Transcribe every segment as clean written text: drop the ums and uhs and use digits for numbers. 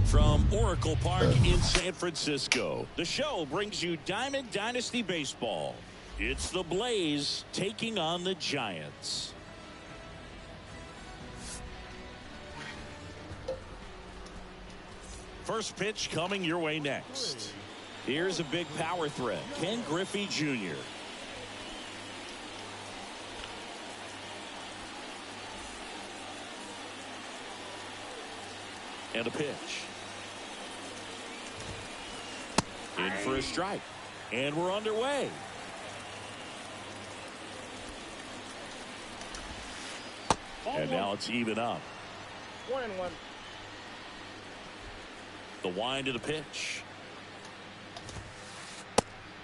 From Oracle Park in San Francisco, the show brings you Diamond Dynasty Baseball. It's the Blaze taking on the Giants. First pitch coming your way next. Here's a big power threat, Ken Griffey Jr. And a pitch. In for a strike. And we're underway. And now it's even up. 1-1. The wind of the pitch.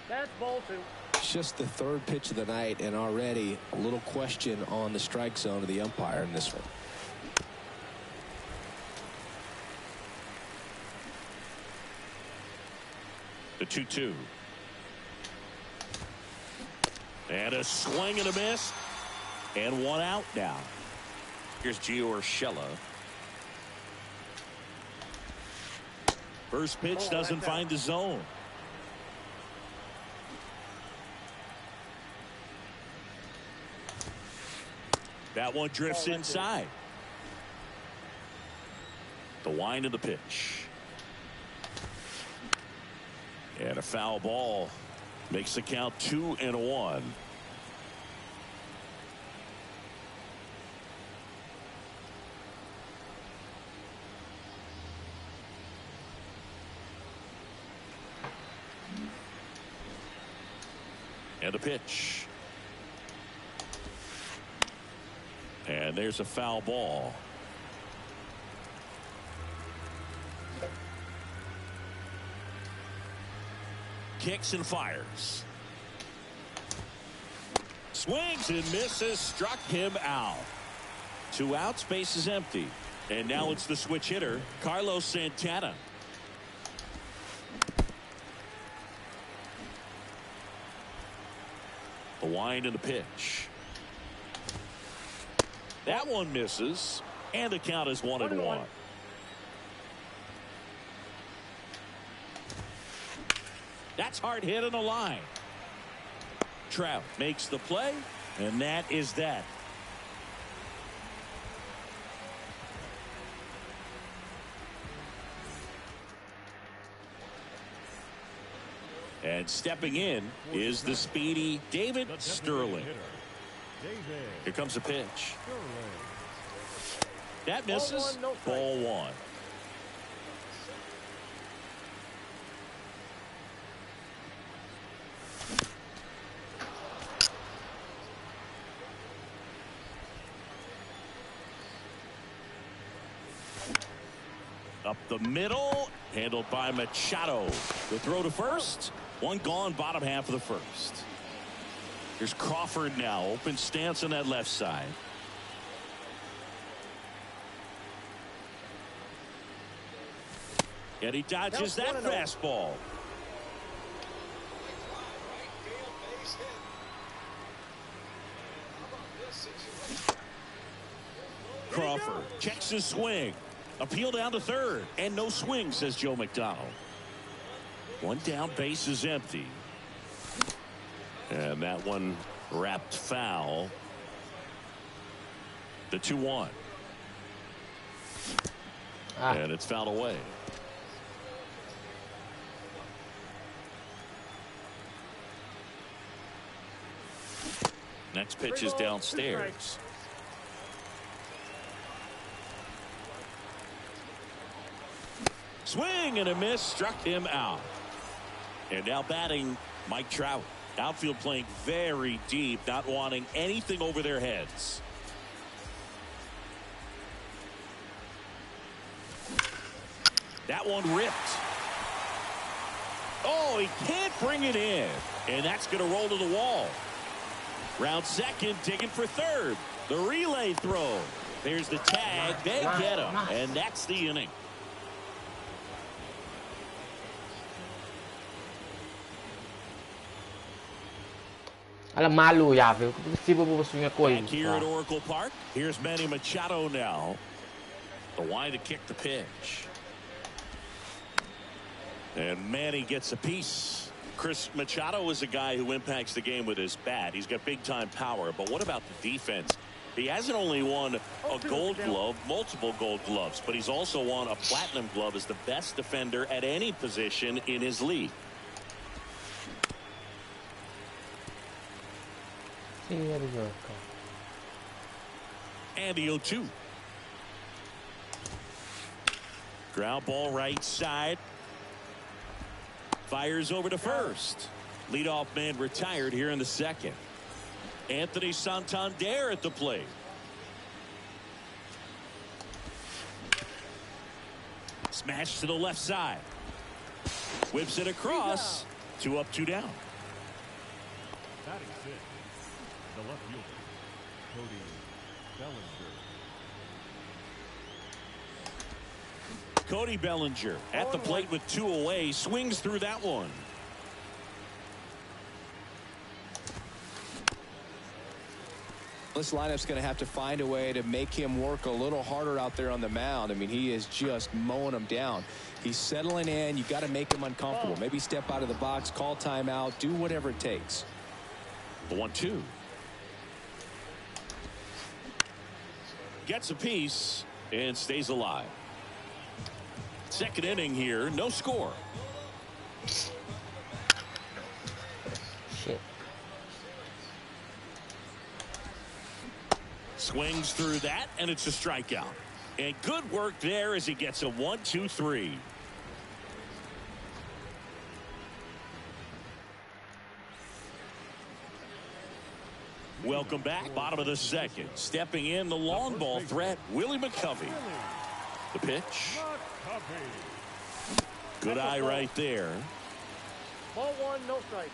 That's ball 2. It's just the third pitch of the night, and already a little question on the strike zone of the umpire in this one. The 2-2. And a swing and a miss. And one out now. Here's Gio Urshela. First pitch doesn't find the zone. That one drifts inside. The wind of the pitch. And a foul ball makes the count 2-1. And a pitch. And there's a foul ball. Kicks and fires. Swings and misses. Struck him out. 2 outs, base is empty. And now it's the switch hitter, Carlos Santana. The wind and the pitch. That one misses. And the count is 1-1. That's hard hit on the line. Trout makes the play, and that is that. And stepping in is the speedy David Sterling. Here comes a pitch. That misses. Ball 1. Up the middle, handled by Machado. The throw to first. One gone, bottom half of the first. Here's Crawford now. Open stance on that left side. And he dodges that fastball. Crawford checks his swing. Appeal down to third. And no swing, says Joe McDonald. One down, base is empty. And that one wrapped foul. The 2-1. And it's fouled away. Next pitch is downstairs. Swing and a miss, struck him out. And now batting Mike Trout. Outfield playing very deep, not wanting anything over their heads. That one ripped. Oh, he can't bring it in. And that's going to roll to the wall. Round second, digging for third. The relay throw. There's the tag. They get him. And that's the inning. Alam, malu ya, viu? Possível você swing a coisa. Back here at Oracle Park, here's Manny Machado now. The wide to kick the pitch. And Manny gets a piece. Chris Machado is a guy who impacts the game with his bat. He's got big-time power. But what about the defense? He hasn't only won a gold glove, multiple gold gloves, but he's also won a platinum glove as the best defender at any position in his league. And the 0-2. Ground ball right side. Fires over to first. Leadoff man retired here in the second. Anthony Santander at the plate. Smash to the left side. Whips it across. 2 up, 2 down. Batting six, the left fielder, Cody Bellinger. Cody Bellinger at the plate with 2 away. Swings through that one. This lineup's going to have to find a way to make him work a little harder out there on the mound. I mean, he is just mowing them down. He's settling in. You got to make him uncomfortable. Maybe step out of the box, call timeout, do whatever it takes. The 1-2. Gets a piece and stays alive. Second inning here, no score. Shit. Swings through that, and it's a strikeout. And good work there as he gets a 1-2-3. Welcome back. Bottom of the second. Stepping in the long ball threat, Willie McCovey. The pitch. Good eye right there. Ball 1, no strike.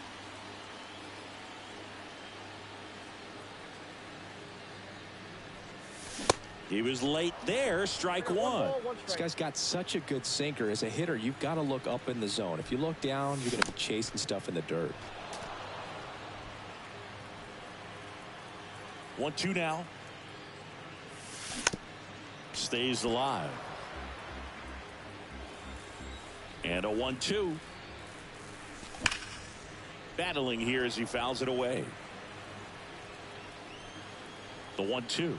He was late there. Strike 1. This guy's got such a good sinker. As a hitter, you've got to look up in the zone. If you look down, you're going to be chasing stuff in the dirt. 1-2 now. Stays alive. And a 1-2. Battling here as he fouls it away. The 1-2.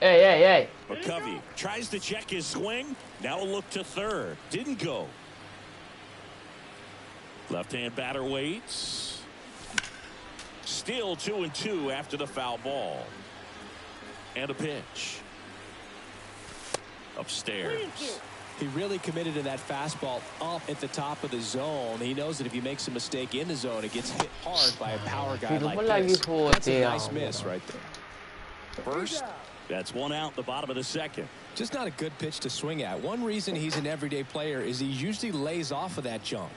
Hey. McCovey tries to check his swing. Now a look to third. Didn't go. Left-hand batter waits. Still 2-2 after the foul ball. And a pitch. Upstairs. He really committed to that fastball up at the top of the zone. He knows that if he makes a mistake in the zone, it gets hit hard by a power guy like this. That's a nice miss right there. First. That's 1 out, the bottom of the second. Just not a good pitch to swing at. One reason he's an everyday player is he usually lays off of that junk.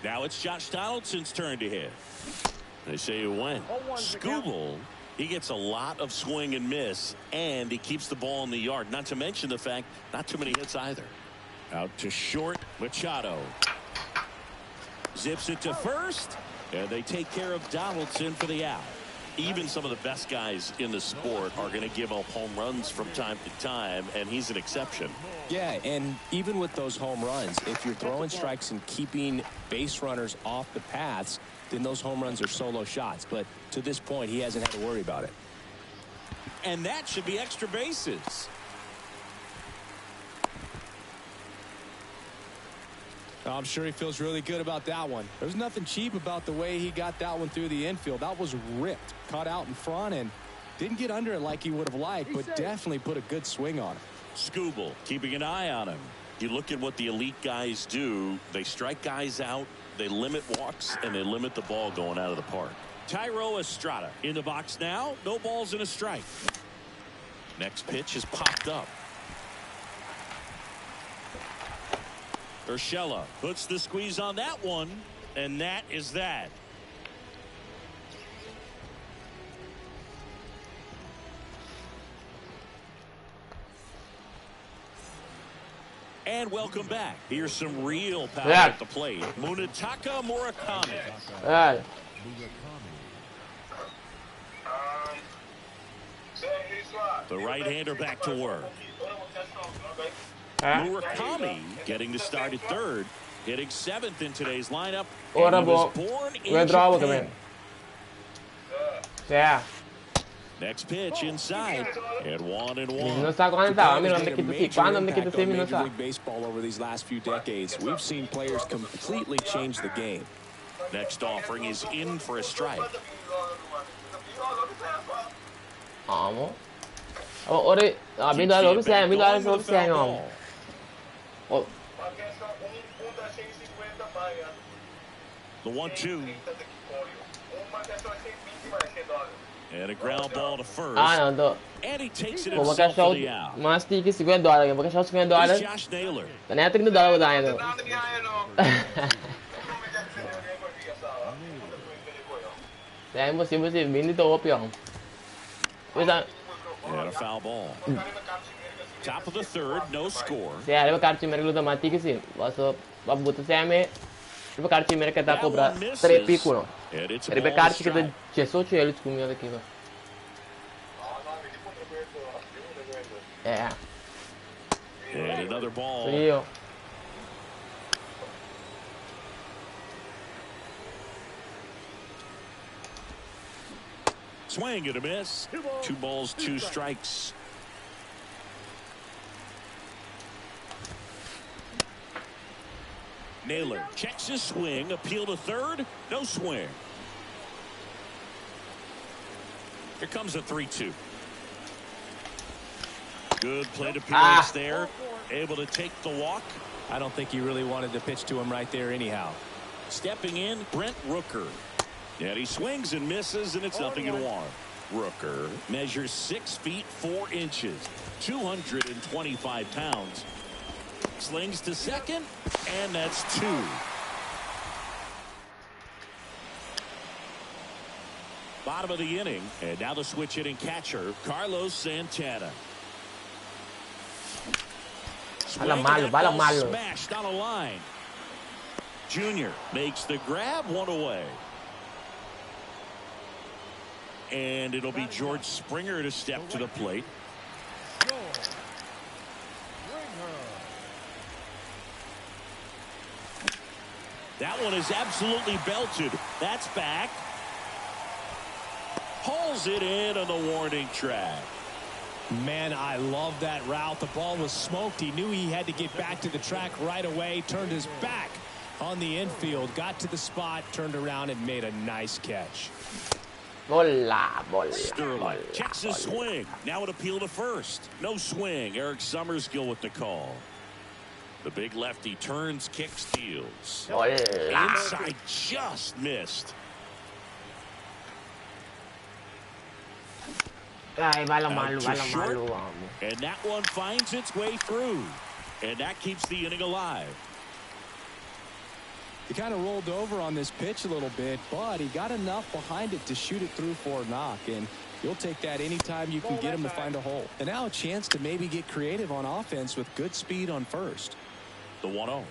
Now it's Josh Donaldson's turn to hit. They say when Skubal, he gets a lot of swing and miss, and he keeps the ball in the yard. Not to mention the fact, not too many hits either. Out to short, Machado. Zips it to first, and they take care of Donaldson for the out. Even some of the best guys in the sport are going to give up home runs from time to time, and he's an exception. Yeah, and even with those home runs, if you're throwing strikes and keeping base runners off the paths, then those home runs are solo shots. But to this point, he hasn't had to worry about it. And that should be extra bases. I'm sure he feels really good about that one. There's nothing cheap about the way he got that one through the infield. That was ripped, caught out in front, and didn't get under it like he would have liked, but definitely put a good swing on it. Skubal keeping an eye on him. You look at what the elite guys do. They strike guys out, they limit walks, and they limit the ball going out of the park. Thairo Estrada in the box now. No balls and a strike. Next pitch is popped up. Urshela puts the squeeze on that one, and that is that. And welcome back. Here's some real power at the plate. Munetaka Murakami. Murakami. The right-hander back to work. ฮะ Murakami getting the start at third, hitting 7th in today's lineup. โอ้ระ And บ he บ was born เว in ทรอบอกกันไหม Japan. ใช่ Next pitch inside, and 1-1. non sa quando stava, almeno non Made a mi sì, major quando mi impact chiedo se on mi non Major sa. League Baseball over these last few decades. We've seen players completely change the game. Next offering is in for a strike. อ๋อมั้งโอ้ดิmi dà lo sai, mi dà lo Going with a sai foul no. ball. โอ้ The 1-2. And a ground ball to first. no, no. And he takes it Pô, mas himself cachorro, for the out. mas tem que $50, porque cachorro $50. Here's Josh Naylor. Kanya tingin $2 tayo to. Kaya imposible si Vinny to opyong. Bisa, And a foul ball. Top of the third, no score. saya ada kartu mereka lupa mati ke sih. Baso babuto saya me. Ada kartu mereka tak That cobra one misses. 3 pico no. And it's a Ada ball kartu kita strike. 18 eles comiam aqui no. And another ball. Frio. Swing and a miss. 2 balls, 2 strikes. Naylor checks his swing, appeal to third, no swing. Here comes a 3-2. Good plate appearance there. Able to take the walk. I don't think he really wanted to pitch to him right there anyhow. Stepping in, Brent Rooker. And he swings and misses, and it's 0-1. Rooker measures 6 feet 4 inches, 225 pounds. Slings to second, and that's 2. Bottom of the inning, and now the switch hitting catcher, Carlos Santana. Balang malo. Smashed on a line. Junior makes the grab, 1 away. And it'll be George Springer to step to the plate. That one is absolutely belted. That's back. Hauls it in on the warning track. Man, I love that route. The ball was smoked. He knew he had to get back to the track right away. Turned his back on the infield. Got to the spot. Turned around and made a nice catch. Bola. Sterling checks his swing. Now an appeal to first. No swing. Eric Summerskill with the call. The big lefty turns, kicks, deals. Bola. Inside just missed. Ay, balang Out malo, to balang short. malo. And that one finds its way through. And that keeps the inning alive. He kind of rolled over on this pitch a little bit, but he got enough behind it to shoot it through for a knock. And you'll take that anytime you can get him to find a hole. And now a chance to maybe get creative on offense with good speed on first. The 1-0.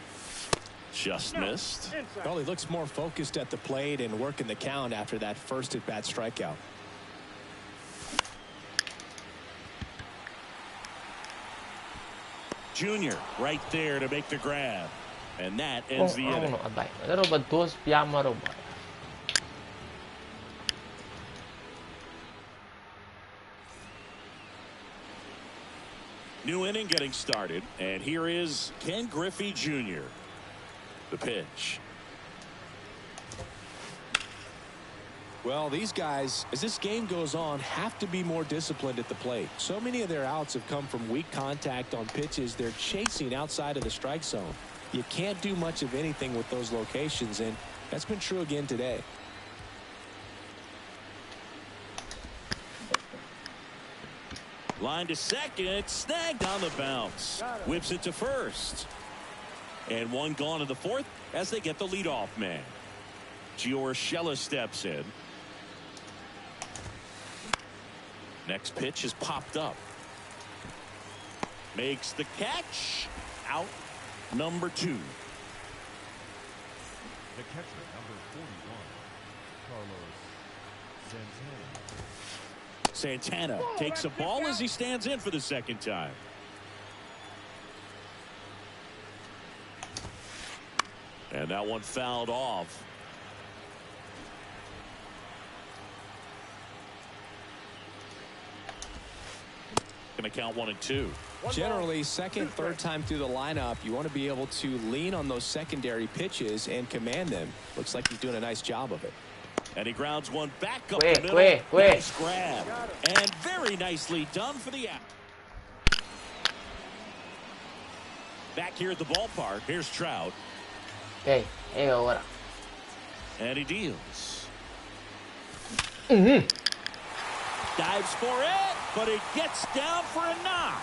Just missed. Well, he looks more focused at the plate and working the count after that first at-bat strikeout. Junior right there to make the grab. And that ends the inning. Abay. Pero ba dos piyama ro ba? New inning getting started. And here is Ken Griffey Jr. The pitch. Well, these guys, as this game goes on, have to be more disciplined at the plate. So many of their outs have come from weak contact on pitches they're chasing outside of the strike zone. You can't do much of anything with those locations, and that's been true again today. Line to second, snagged on the bounce. Whips it to first. And one gone in the fourth as they get the leadoff man. Gio Urshela steps in. Next pitch is popped up. Makes the catch. Out number 2. The catcher, number 41, Carlos Santana. Santana takes a ball as he stands in for the second time. And that one fouled off. Going to count 1 and 2. Generally, second, third time through the lineup, you want to be able to lean on those secondary pitches and command them. Looks like he's doing a nice job of it. And he grounds one back up the middle. Nice grab. And very nicely done for the out. Back here at the ballpark, here's Trout. Hey, ahora. And he deals. Mm-hmm. Dives for it, but it gets down for a knock.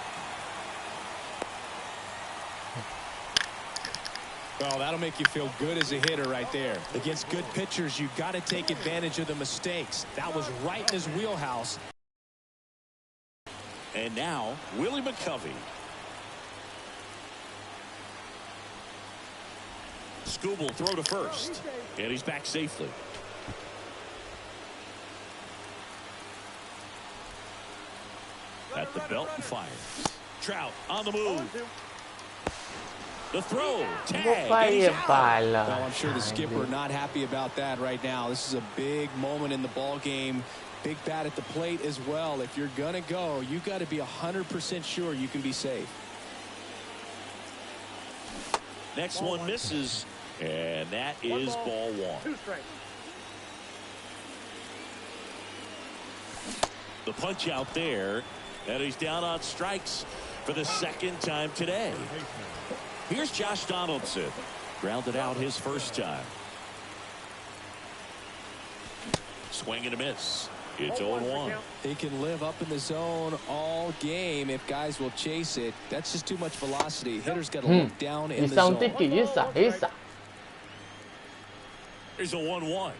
Well, that'll make you feel good as a hitter right there. Against good pitchers, you've got to take advantage of the mistakes. That was right in his wheelhouse. And now, Willie McCovey. Skubal throw to first. And he's back safely. At the belt and fires. Trout on the move. The throw. Tag. And he's out. Well, I'm sure the skipper not happy about that right now. This is a big moment in the ball game. Big bat at the plate as well. If you're going to go, you got to be 100% sure you can be safe. Next one misses. And that is ball 1. 2 strikes. The punch out there. And he's down on strikes for the second time today. Here's Josh Donaldson. Grounded out his first time. Swing and a miss. It's 0-1. He can live up in the zone all game if guys will chase it. That's just too much velocity. Hitters got to look down in the zone. There's a 1-1.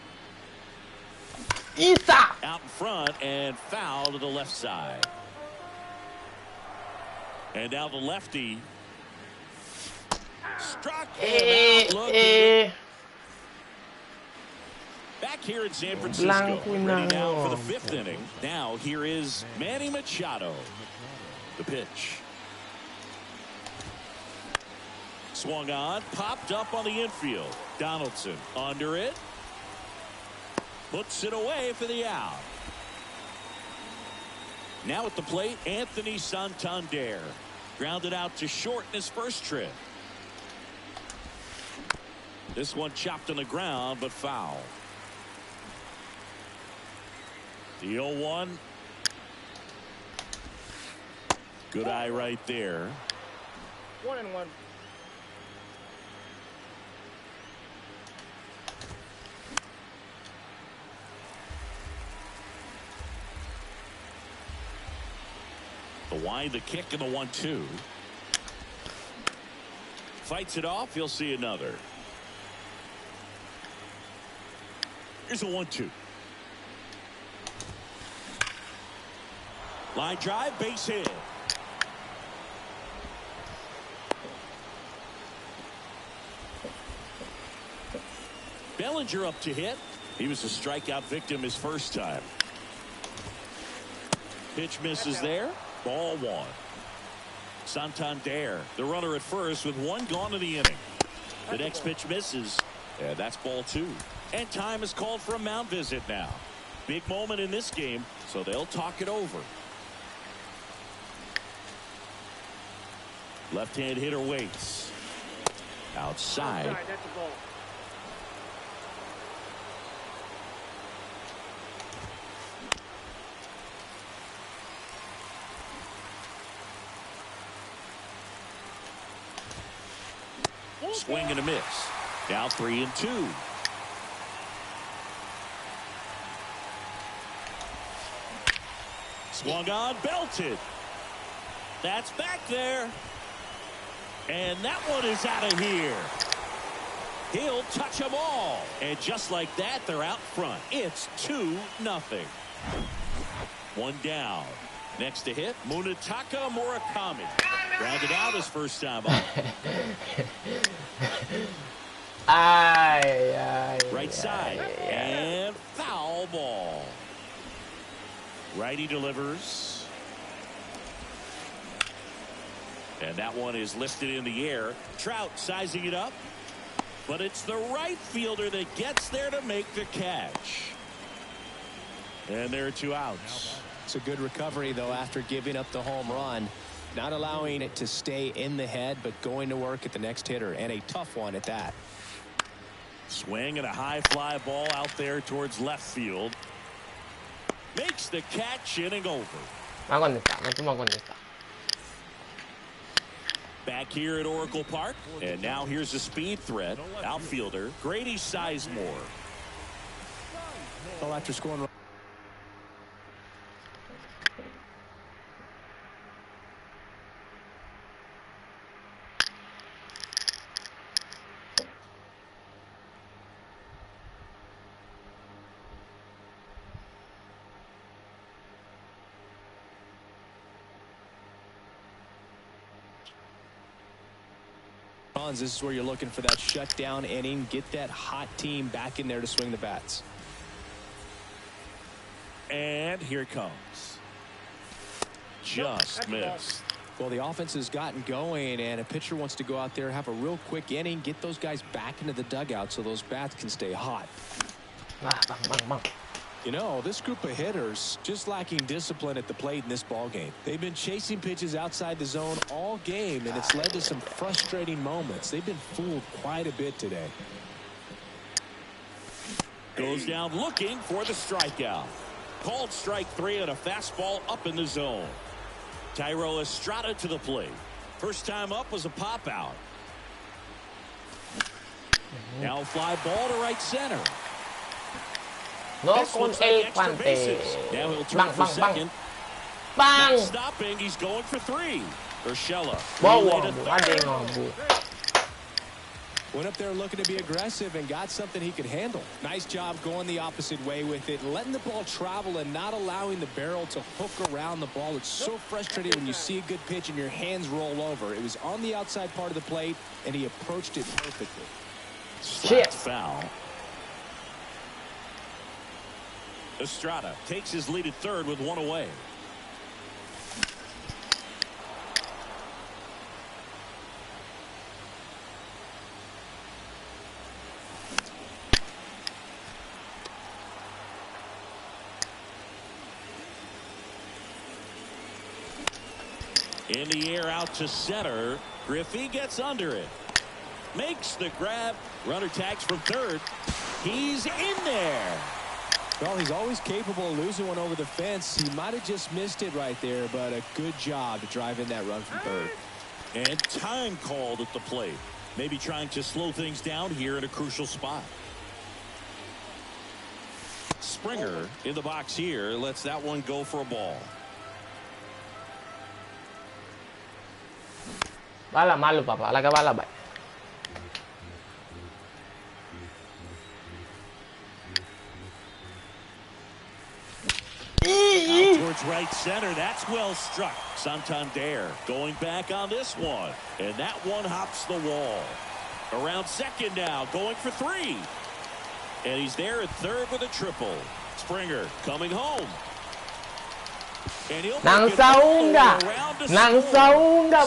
Out in front and foul to the left side. And now the lefty. Struck him out. Back here in San Francisco. Ready now for the 5th inning. Now here is Manny Machado. The pitch. Swung on. Popped up on the infield. Donaldson under it. Puts it away for the out. Now at the plate, Anthony Santander. Grounded out to short in his first trip. This one chopped on the ground, but foul. The 0-1. Good eye right there. 1-1. The wind, the kick, and the 1-2. Fights it off. He'll see another. Here's a 1-2. Line drive, base hit. Bellinger up to hit. He was a strikeout victim his first time. Pitch misses there. Ball 1. Santander, the runner at first with 1 gone in the inning. The next pitch misses. And that's ball 2. And time is called for a mound visit now. Big moment in this game, so they'll talk it over. Left-hand hitter waits. Outside. That's a ball. Swing and a miss. Now 3-2. Swung on, belted. That's back there. And that one is out of here. He'll touch them all. And just like that, they're out front. It's 2-0. 1 down. Next to hit, Munetaka Murakami. Grounded out his first time up. Right side. And foul ball. Righty delivers. And that one is lifted in the air. Trout sizing it up. But it's the right fielder that gets there to make the catch. And there are 2 outs. It's a good recovery, though, after giving up the home run. Not allowing it to stay in the head, but going to work at the next hitter, and a tough one at that. Swing and a high fly ball out there towards left field. Makes the catch, inning over. Back here at Oracle Park, and now here's a speed threat. Outfielder Grady Sizemore. Well, after scoring. This is where you're looking for that shutdown inning. Get that hot team back in there to swing the bats. And here it comes. Just missed. Well, the offense has gotten going, and a pitcher wants to go out there, have a real quick inning, get those guys back into the dugout so those bats can stay hot. You know, this group of hitters just lacking discipline at the plate in this ball game. They've been chasing pitches outside the zone all game, and it's led to some frustrating moments. They've been fooled quite a bit today. Goes down looking for the strikeout. Called strike 3 on a fastball up in the zone. Thairo Estrada to the plate. First time up was a pop out. Now fly ball to right center. No con el guante. Now he'll turn for second. Bang. Not stopping. He's going for 3. Urshela. Went up there looking to be aggressive and got something he could handle. Nice job going the opposite way with it, letting the ball travel and not allowing the barrel to hook around the ball. It's so frustrating when you see a good pitch and your hands roll over. It was on the outside part of the plate, and he approached it perfectly. Slapped foul. Estrada takes his lead at third with 1 away. In the air out to center. Griffey gets under it. Makes the grab. Runner tags from third. He's in there. Well, he's always capable of losing one over the fence. He might have just missed it right there, but a good job to drive in that run from third. And time called at the plate. Maybe trying to slow things down here in a crucial spot. Springer in the box here lets that one go for a ball. Bala malu papa, laga bala bay. Out towards right center. That's well struck. Santander going back on this one. And that one hops the wall. Around second now, going for 3. And he's there at third with a triple. Springer coming home. And he'll Nang saunga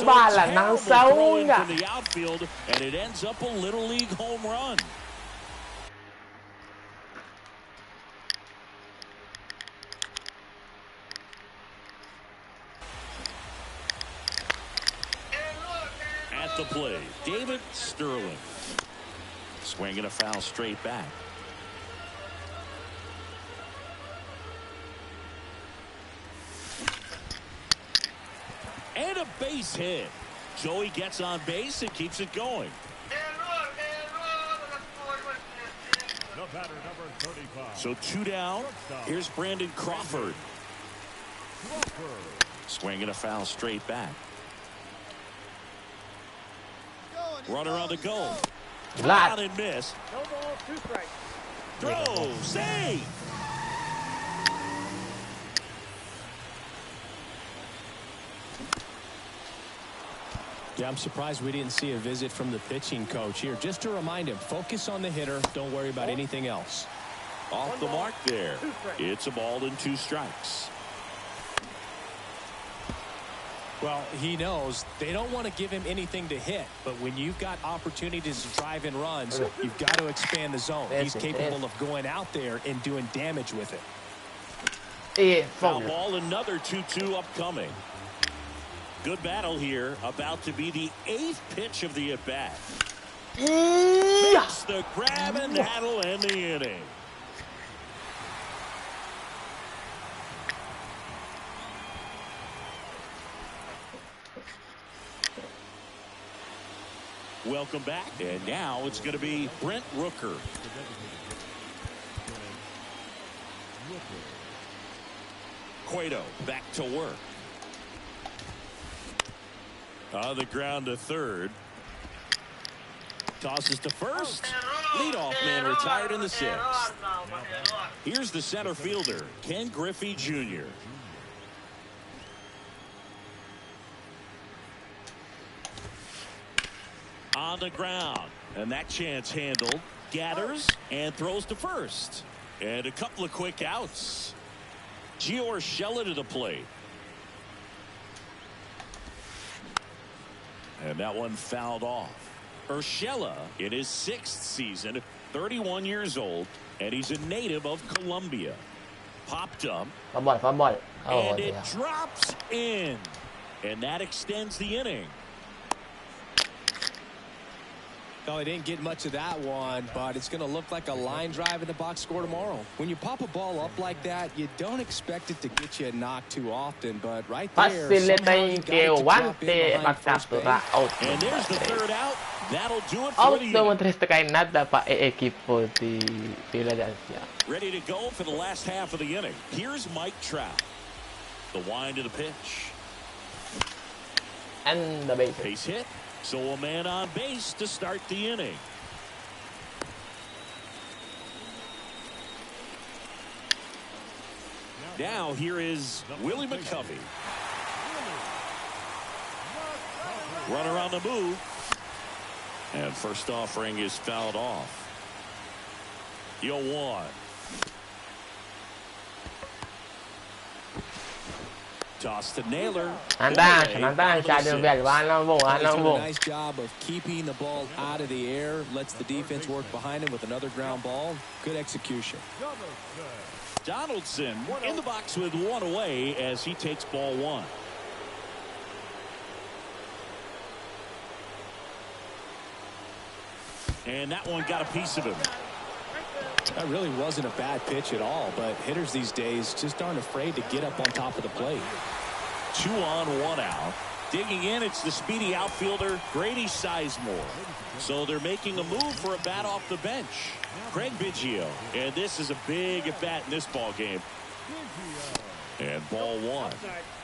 bala, nang saunga. From the outfield, and it ends up a little league home run. At the plate, David Sterling. Swinging a foul straight back. And a base hit. Joey gets on base and keeps it going. The batter, number 35. So 2 down. Here's Brandon Crawford. Swinging a foul straight back. Runner on the go. Out and miss. No ball, 2 strikes. Throw. Save. Yeah, I'm surprised we didn't see a visit from the pitching coach here. Just to remind him, focus on the hitter. Don't worry about anything else. Off the mark there. It's a ball and 2 strikes. Well, he knows they don't want to give him anything to hit, but when you've got opportunities to drive in runs, you've got to expand the zone. He's capable of going out there and doing damage with it. Foul ball, another 2-2 upcoming. Good battle here, about to be the 8th pitch of the at-bat. Makes the grab, and that'll end the inning. Welcome back, and now it's going to be Brent Rooker. Cueto back to work. On the ground to third. Tosses to first. Leadoff man retired in the 6th. Here's the center fielder, Ken Griffey Jr. On the ground, and that chance handled. Gathers and throws to first, and a couple of quick outs. Gio Urshela to the plate, and that one fouled off. Urshela in his 6th season, 31 years old, and he's a native of Colombia. Popped up, and it drops in, and that extends the inning. No, he didn't get much of that one, but it's going to look like a line drive in the box score tomorrow. When you pop a ball up like that, you don't expect it to get you a knock too often, but right there, Facilitain guante magkaptura. And there's the 3rd out. That'll do it for Out the naman inning. 3 kay nada pa e-equipo di Philadelphia. Ready to go for the last half of the inning. Here's Mike Trout. The wind of the pitch. And the base. Base hit. So a man on base to start the inning. Now here is Willie McCovey. Runner on the move. And first offering is fouled off. 0-1. Toss to Naylor. Nandahan siya din bel. Nice job of keeping the ball out of the air. Lets the defense work behind him with another ground ball. Good execution. Donaldson in the box with 1 away as he takes ball 1. And that one got a piece of him. That really wasn't a bad pitch at all, but hitters these days just aren't afraid to get up on top of the plate. 2 on, 1 out. Digging in, it's the speedy outfielder Grady Sizemore. So they're making a move for a bat off the bench. Craig Biggio. And this is a big at bat in this ball game. And ball 1.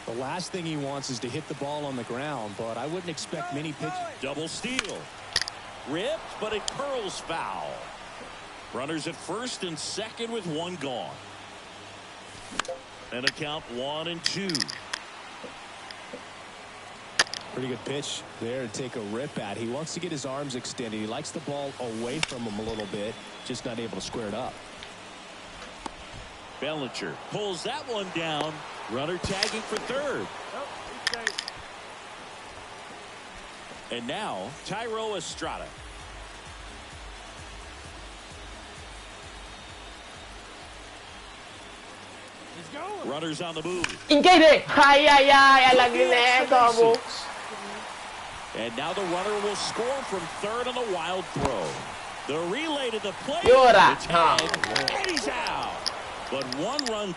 The last thing he wants is to hit the ball on the ground, but I wouldn't expect many pitches. Double steal. Ripped, but it curls foul. Runners at first and second with 1 gone. And a count 1-2. Pretty good pitch there to take a rip at. He wants to get his arms extended. He likes the ball away from him a little bit, just not able to square it up. Bellinger pulls that one down. Runner tagging for third. And now Thairo Estrada. Runners on the move. Ingkay ay, lagi neto mo. And now the runner will score from third on a wild throw. The relay to the plate. Yura. And he's out. But 1 run.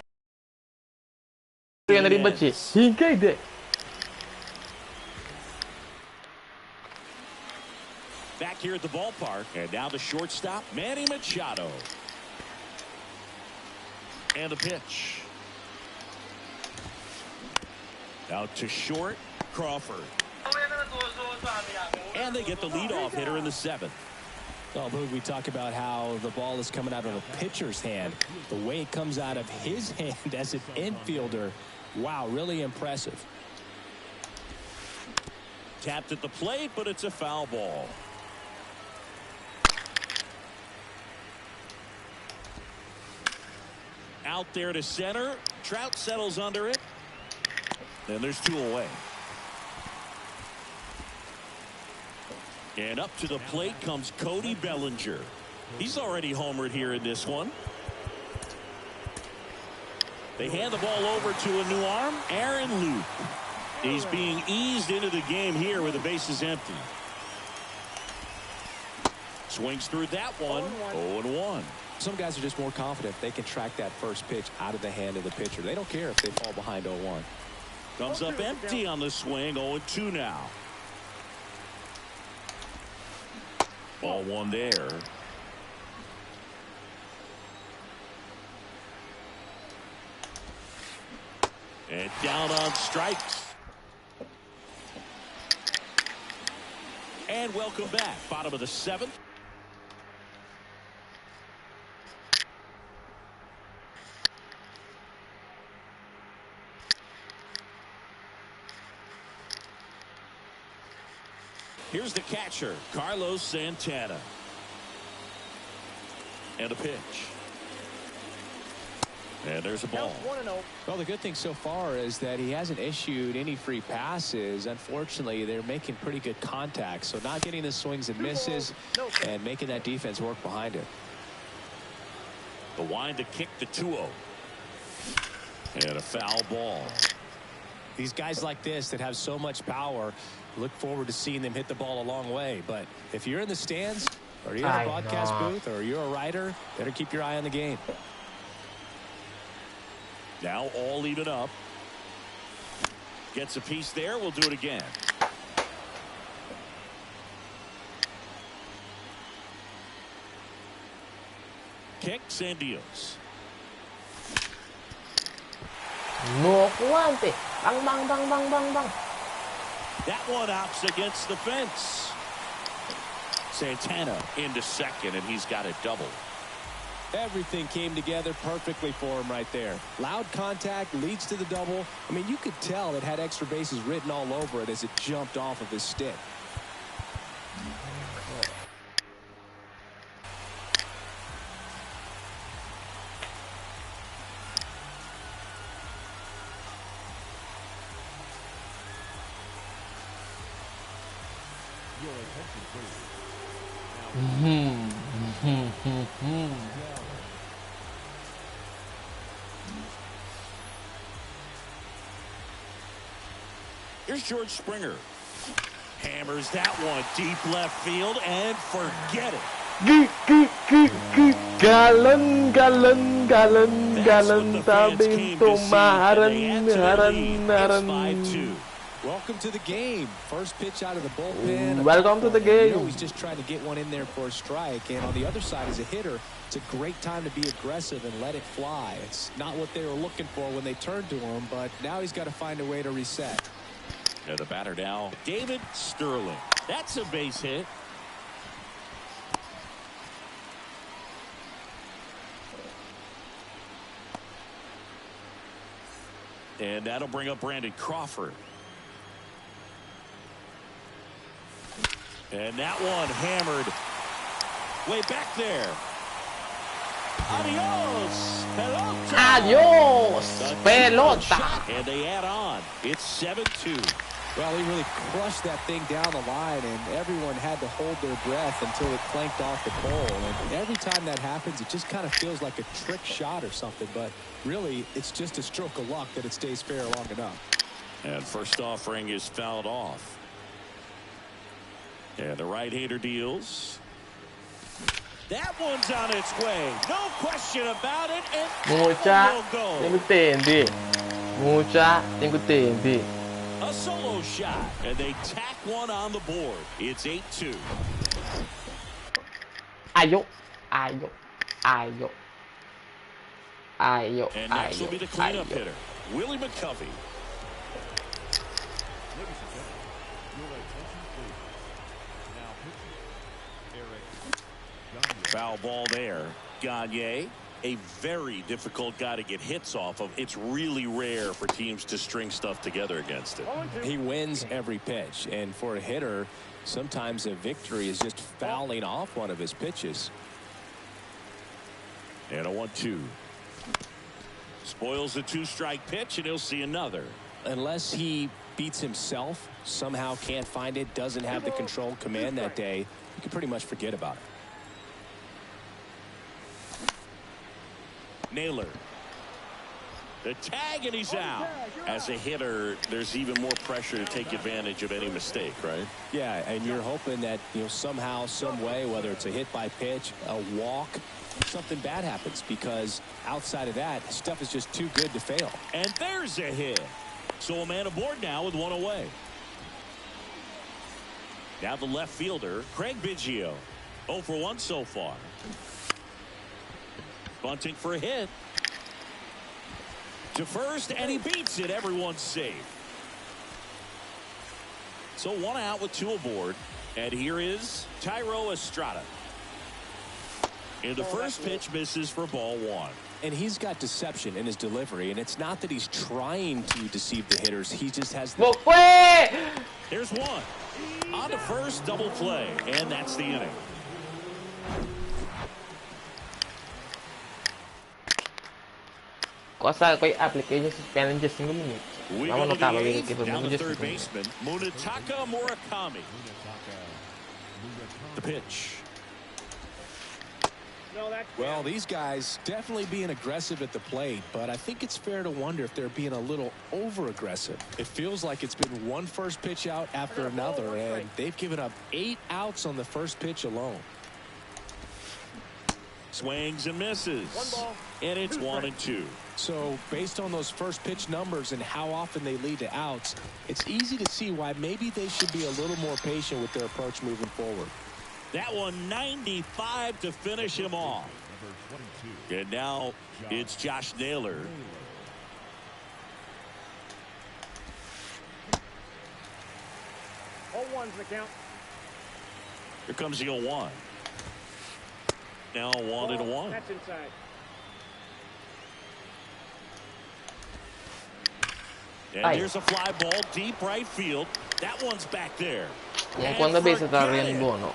Yang ribet sih. Ingkay deh. Back here at the ballpark. And now the shortstop, Manny Machado. And the pitch. Out to short, Crawford. And they get the leadoff hitter in the 7th. Well, Boog, we talk about how the ball is coming out of a pitcher's hand. The way it comes out of his hand as an infielder, wow, really impressive. Tapped at the plate, but it's a foul ball. Out there to center. Trout settles under it. And there's 2 away. And up to the plate comes Cody Bellinger. He's already homered here in this one. They hand the ball over to a new arm, Aaron Luke. He's being eased into the game here with the bases empty. Swings through that one. 0-1. Some guys are just more confident they can track that first pitch out of the hand of the pitcher. They don't care if they fall behind 0-1. Comes up empty on the swing. 0-2 now. Ball one there. And down on strikes. And welcome back. Bottom of the 7th. Here's the catcher, Carlos Santana. And a pitch. And there's a ball. Well, the good thing so far is that he hasn't issued any free passes. Unfortunately, they're making pretty good contact. So not getting the swings and misses and making that defense work behind it. The wind to kick the 2-0. And a foul ball. These guys like this that have so much power, look forward to seeing them hit the ball a long way. But if you're in the stands or you're in the broadcast booth or you're a writer, better keep your eye on the game. Now all even up. Gets a piece there. We'll do it again. Kicks and deals. Bang, bang, bang, bang, bang, bang. That one opts against the fence. Santana into second, and he's got a double. Everything came together perfectly for him right there. Loud contact leads to the double. I mean, you could tell it had extra bases written all over it as it jumped off of his stick. Here's George Springer. Hammers that one deep left field and forget it. Galon, galon, galon, galon, sabi tumaharan, haran, haran. Welcome to the game. First pitch out of the bullpen. Welcome to the game. You know, he's just trying to get one in there for a strike. And on the other side, as a hitter, it's a great time to be aggressive and let it fly. It's not what they were looking for when they turned to him, but now he's got to find a way to reset. And the batter now, David Sterling. That's a base hit. And that'll bring up Brandon Crawford. And that one hammered way back there. Adios. Adios, pelota. And they add on. It's 7-2. Well, he really crushed that thing down the line, and everyone had to hold their breath until it clanked off the pole. And every time that happens, it just kind of feels like a trick shot or something. But really, it's just a stroke of luck that it stays fair long enough. And first offering is fouled off. And the right-hander deals. That one's on its way. No question about it. And Mucha, tem que ter, Andy. Mucha, tem que ter, Andy. a solo shot. And they tack one on the board. It's 8-2. Ayo, ayo, ayo. Ayo, And next will be the cleanup ayo. hitter, Willie McCovey. Ladies and gentlemen, your attention please. Now pitching, Eric Gagne. Foul ball there. Gagne, a very difficult guy to get hits off of. It's really rare for teams to string stuff together against it. He wins every pitch, and for a hitter, sometimes a victory is just fouling off one of his pitches. And a 1-2. Spoils the two-strike pitch, and he'll see another. Unless he beats himself, somehow can't find it, doesn't have the control command that day, you can pretty much forget about it. Naylor. The tag, and he's out. As a hitter, there's even more pressure to take advantage of any mistake, right? Yeah, and you're hoping that, somehow, some way, whether it's a hit by pitch, a walk, something bad happens, because outside of that, stuff is just too good to fail. And there's a hit. So a man aboard now with one away. Now the left fielder, Craig Biggio. 0 for 1 so far. Bunting for a hit. To first, and he beats it. Everyone's safe. So 1 out with 2 aboard. And here is Thairo Estrada. And the first pitch misses for ball 1. And he's got deception in his delivery, and it's not that he's trying to deceive the hitters. He just has the... There's 1. On to first, double play. And that's the inning. Cosa ko application suspended just 5 minutes. We go to the 8th, down the third baseman, Munetaka Murakami. The pitch. Well, these guys definitely being aggressive at the plate, but I think it's fair to wonder if they're being a little over-aggressive. It feels like it's been one first pitch out after another, and they've given up 8 outs on the first pitch alone. Swings and misses. And it's 1 and 2. So based on those first pitch numbers and how often they lead to outs, it's easy to see why maybe they should be a little more patient with their approach moving forward. That one 95 to finish him off. And now it's Josh Naylor. All one's the count. Here comes the 0-1. Now 1-1. That's inside. And here's a fly ball deep right field. That one's back there. Kung quando beses está bien bueno.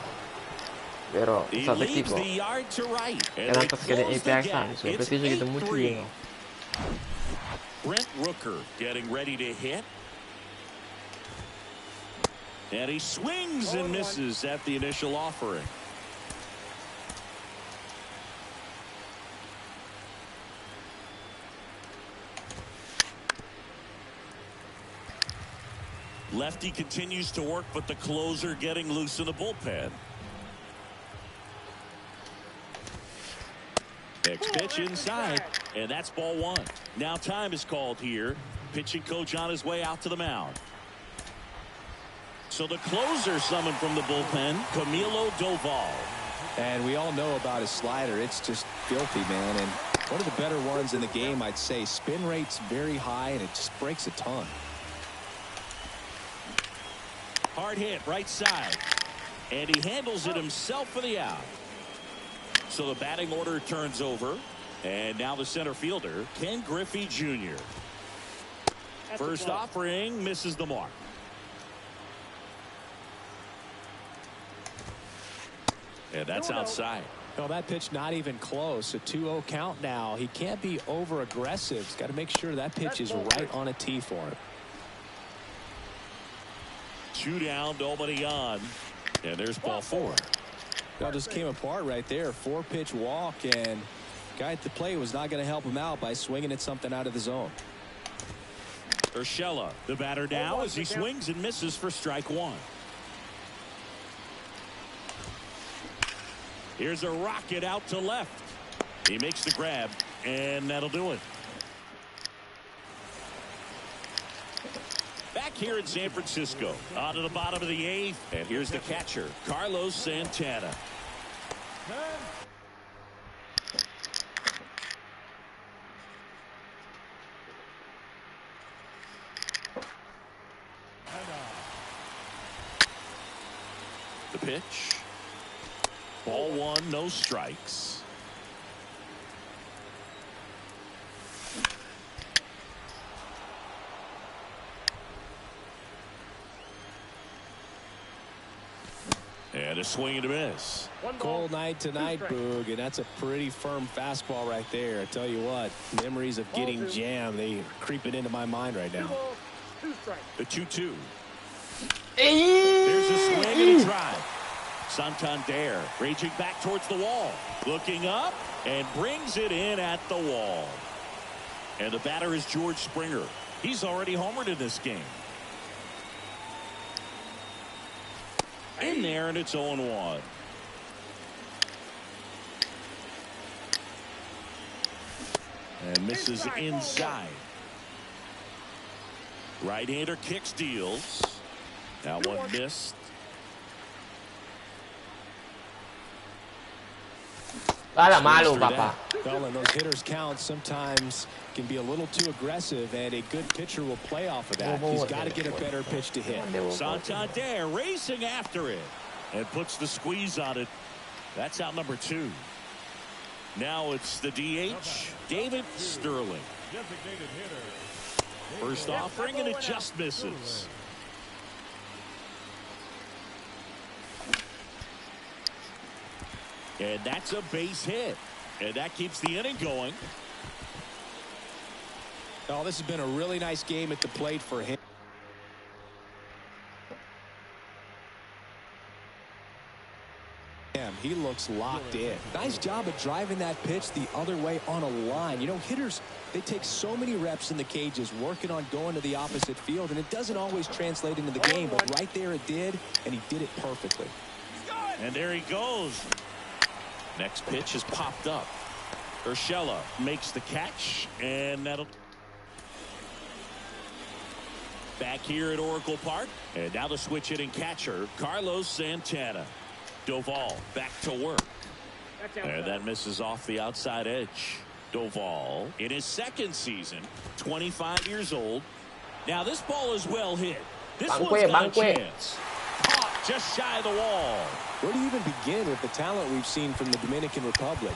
Pero He sa leaves equipo, the yard to right. And kailangan they pa sila close the i-pack gap. So It's preciso kita mucho 8-3. yun. Brent Rooker getting ready to hit. And he swings and misses at the initial offering. Lefty continues to work, but the closer getting loose in the bullpen. Next pitch inside, and that's ball 1. Now time is called here. Pitching coach on his way out to the mound. So the closer summoned from the bullpen, Camilo Doval. And we all know about his slider. It's just filthy, man. And one of the better ones in the game, I'd say. Spin rate's very high, and it just breaks a ton. Hard hit right side. And he handles it himself for the out. So the batting order turns over. And now the center fielder, Ken Griffey Jr. First offering misses the mark. And that's outside. No, that pitch not even close. A 2-0 count now. He can't be over aggressive. He's got to make sure that pitch is right on a tee for him. 2 down, nobody on. And there's ball 4. That just came apart right there. 4-pitch walk, and guy at the plate was not going to help him out by swinging at something out of the zone. Urshela, the batter now, as he swings and misses for strike 1. Here's a rocket out to left. He makes the grab, and that'll do it. Back here in San Francisco, on to the bottom of the 8th, and here's the catcher, Carlos Santana. The pitch. Ball 1, no strikes. And a swing and a miss. Cold night tonight, Boog, and that's a pretty firm fastball right there. I tell you what, memories of getting jammed, they are creeping into my mind right now. 2 balls, 2 strike. The 2-2. อี There's a swing and a drive. Santander raging back towards the wall. Looking up and brings it in at the wall. And the batter is George Springer. He's already homered in this game. In there, and it's 0-1. And misses inside. Right-hander kicks, deals. That one missed. Đó là Malu Papa. Well, and those hitters count sometimes can be a little too aggressive, and a good pitcher will play off of that. He's got to get a better pitch to hit. Santander racing after it and puts the squeeze on it. That's out number 2. Now it's the DH, David Sterling. Designated hitter. First offering, and it just misses. And that's a base hit. And that keeps the inning going. Oh, this has been a really nice game at the plate for him. He looks locked in. Nice job of driving that pitch the other way on a line. You know, hitters, they take so many reps in the cages working on going to the opposite field, and it doesn't always translate into the game, but right there it did, and he did it perfectly. And there he goes. Next pitch is popped up. Urshela makes the catch, and that'll... Back here at Oracle Park, and now the switch hitting catcher, Carlos Santana. Doval back to work. And that misses off the outside edge. Doval in his second season, 25 years old. Now this ball is well hit. This one's got a chance. Caught just shy of the wall. Where do you even begin with the talent we've seen from the Dominican Republic?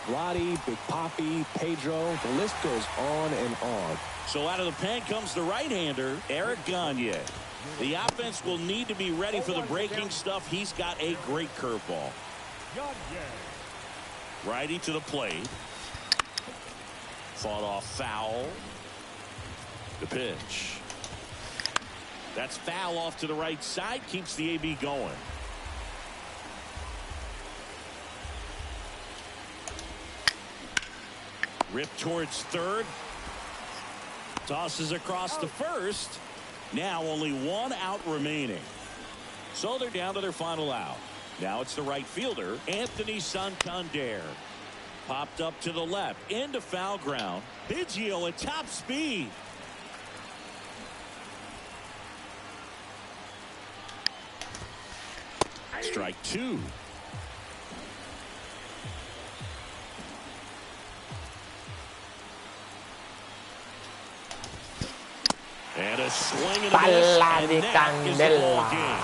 Vladdy, Big Papi, Pedro, the list goes on and on. So out of the pen comes the right-hander, Eric Gagne. The offense will need to be ready for the breaking stuff. He's got a great curveball. Righty to the plate. Fought off foul. The pitch. That's foul off to the right side. Keeps the AB going. Rip towards third. Tosses across to first. Now only one out remaining. So they're down to their final out. Now it's the right fielder, Anthony Santander. Popped up to the left, into foul ground. Biggio at top speed. Strike 2. And a swing and a miss, Bala de and that is the ball Candela. game.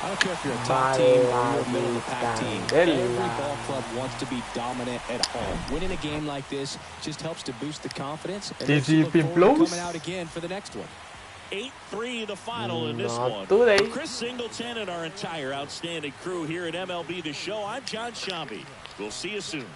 I don't care if you're a top team or you're a Bala middle of the pack team. Every Candela. ball club wants to be dominant at home. Winning a game like this just helps to boost the confidence and makes you look forward to coming out again for the next one. 8-3 the final in this Not one. today. For Chris Singleton and our entire outstanding crew here at MLB The Show, I'm John Shambi. We'll see you soon.